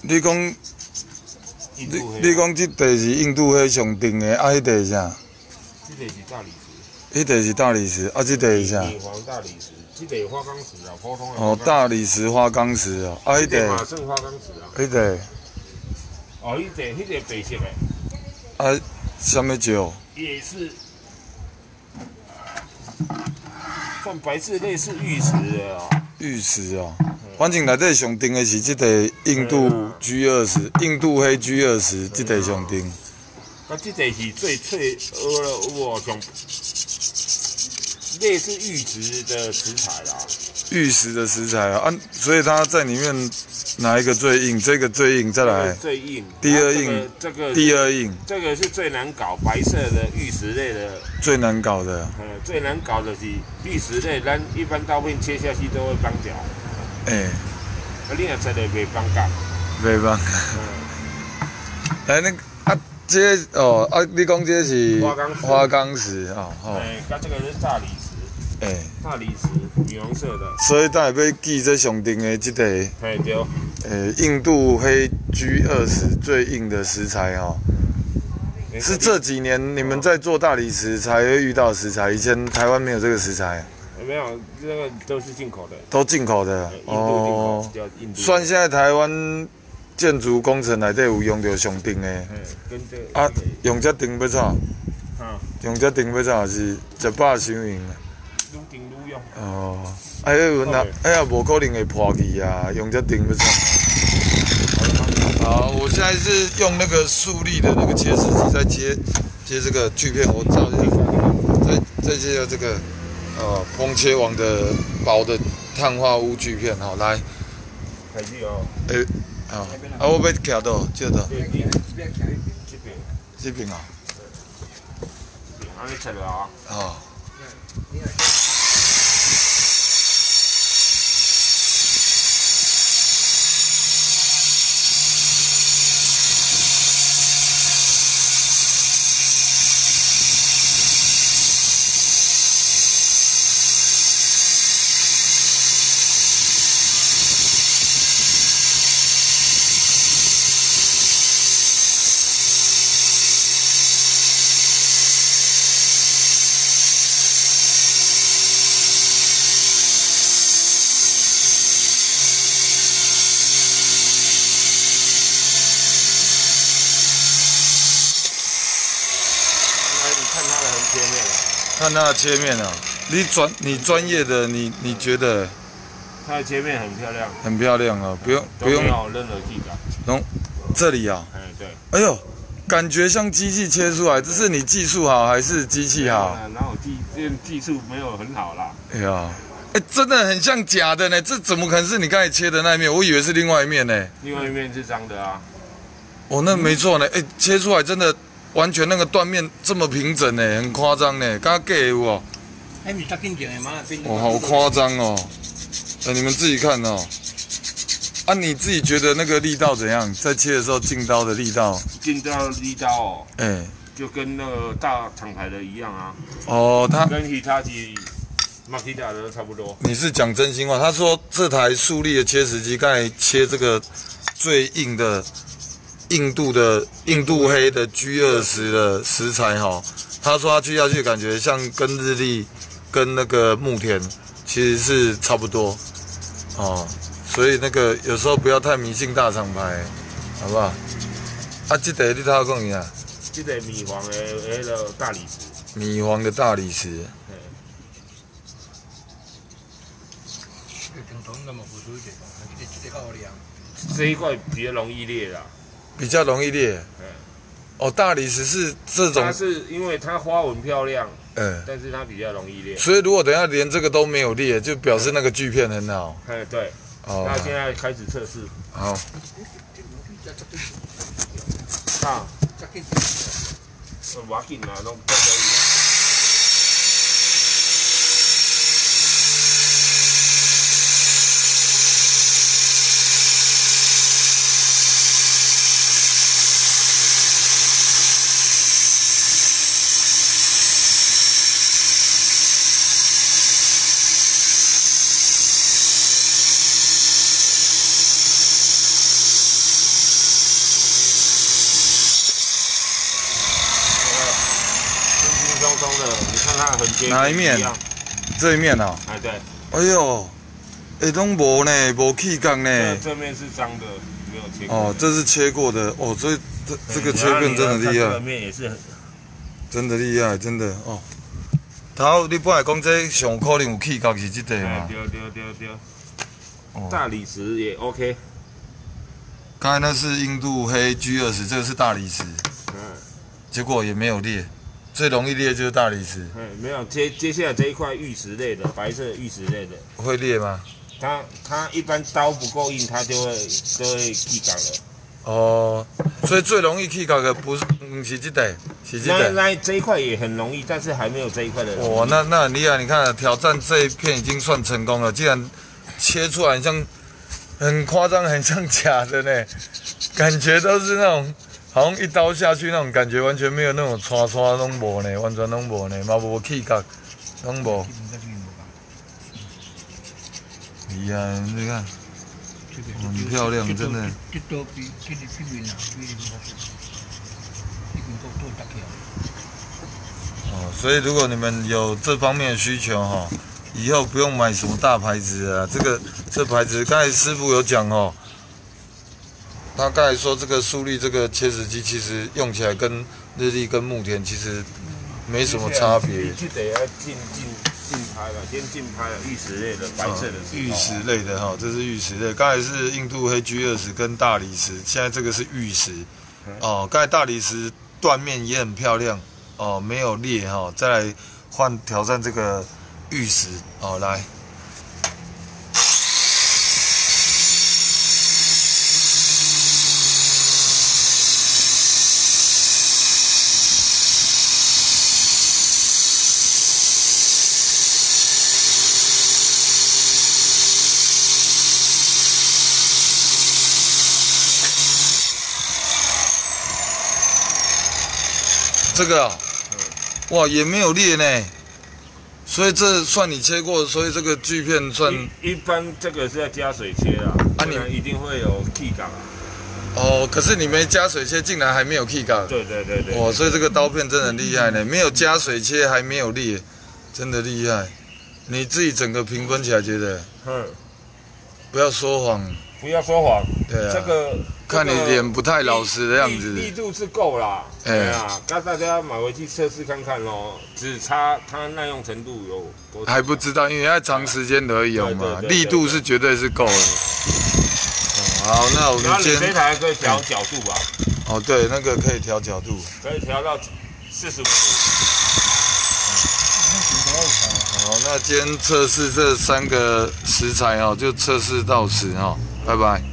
你讲，你讲即地是印度迄上顶的，啊，迄地是啥？这个是大理石。迄地是大理石，啊，即地是啥？米黄大理石，这个花岗石啊，普通的。哦，大理石花岗石哦，啊，迄地。马胜花岗石啊。迄地。哦，迄个白色的。啊，什么石？也是。算白色，类似玉石的哦。玉石哦，反正内底上顶的是即个印度 G20，印度黑 G20，即个上顶。啊，即个是最脆，有上类似玉石的石材啦。玉石的石材啊，所以它在里面哪一个最硬？这个最硬，再来。最硬。第二硬。第二硬。这个是最难搞，白色的玉石类的。最难搞的。最难搞的是玉石类，咱一般刀片切下去都会绑脚。你若切了袂绑角。袂绑。来，那啊，这哦啊，你讲这是花岗石哦。它这个是大理石。大理石，米黄色的。所以咱要记这上顶的这个。对。印度黑 G20最硬的石材哦。是这几年你们在做大理石才会遇到石材，以前台湾没有这个石材。没有，这个都是进口的。都进口的。印度进口，叫印度。算现在台湾建筑工程内底有用到上顶的。啊，用这顶要怎？用这顶要怎是100伤用的。愈顶愈用。哦，哎呀，哎呀，无可能会破去啊！用这顶要怎？好，我现在是用那个速力的那个切丝机在切这个锯片，我照一下，再切这个风切网的薄的碳化钨锯片，好来。开始哦。我要徛到这度。这边啊。安尼切了啊。哦。看它的切面啊，你专业的，你觉得？它的切面很漂亮。很漂亮啊，不用没有任何技感。这里啊。对。哎呦，感觉像机器切出来，这是你技术好还是机器好？然后技术没有很好啦。哎呀，真的很像假的呢，这怎么可能是你刚才切的那一面？我以为是另外一面呢。另外一面是脏的啊。哦，那没错呢，切出来真的。完全那个断面这么平整呢，很夸张呢，刚刚 get 有哦。哦，好夸张哦！你们自己看哦。啊，你自己觉得那个力道怎样？在切的时候进刀的力道？进刀的力道哦。就跟那个大厂牌的一样啊。哦，它跟Makita 的差不多。你是讲真心话？他说这台速力的切石机，刚才切这个最硬的。印度黑的 G20的石材哈，他说他锯下去感觉像跟日立跟那个木田其实是差不多哦，所以那个有时候不要太迷信大厂牌，好不好？啊，这个你头讲啥？这个米黄的那个大理石。米黄的大理石。这一块比较容易裂啦。比较容易裂。哦，大理石是这种。它是因为它花纹漂亮，但是它比较容易裂。所以如果等下连这个都没有裂，就表示那个锯片很好。对。哦。那现在开始测试。好。啊。我紧啊，拢可以。看它的痕迹。哪一面？这一面啊？哎，对。哎呦，拢无呢，无气缸呢。这面是脏的，没有切过。哦，这是切过的哦，所以这个切片真的厉害。这面也是很。真的厉害，真的哦。头你本来讲这上可能有气缸是这个嘛？对。大理石也 OK。刚才那是印度黑 G20，这个是大理石。结果也没有裂，最容易裂就是大理石。没有，接下来这一块玉石类的，白色玉石类的。会裂吗？它一般刀不够硬，它就会气缸了。哦，所以最容易气缸的不是这个，是这个。那这一块也很容易，但是还没有这一块的。哇，那很厉害！你看挑战这一片已经算成功了，竟然切出来很夸张，很像假的呢，感觉都是那种好像一刀下去那种感觉，完全没有那种刷拢无呢，完全拢无呢，嘛无气缸，拢无。厉害，你看。很漂亮，真的。哦，所以如果你们有这方面的需求哈，以后不用买什么大牌子啊。这牌子，刚才师傅有讲哦，他刚才说这个速利这个切石机其实用起来跟日立跟牧田其实没什么差别。就得要竞拍了，先竞拍了玉石类的白色的。玉石类的哈，这是玉石类。刚才是印度黑 G20跟大理石，现在这个是玉石。哦，刚才大理石断面也很漂亮哦，没有裂哈。再来换挑战这个玉石哦，来。这个啊，哇，也没有裂呢，所以这算你切过，所以这个锯片算。一般这个是要加水切的，不然一定会有气缸啊。哦，可是你没加水切，竟然还没有气缸。对。哇，所以这个刀片真的很厉害呢，没有加水切还没有裂，真的厉害。你自己整个评分起来觉得？不要说谎。不要说谎。对啊。这个。看你脸不太老实的样子，力度是够啦，对啊，那大家买回去测试看看咯，只差它耐用程度有多少？还不知道，因为要长时间而已嘛，力度是绝对是够的。好，那我们今天这台可以调角度吧？哦，对，那个可以调角度，可以调到45度。好，那今天测试这3个食材哦，就测试到此哦，拜拜。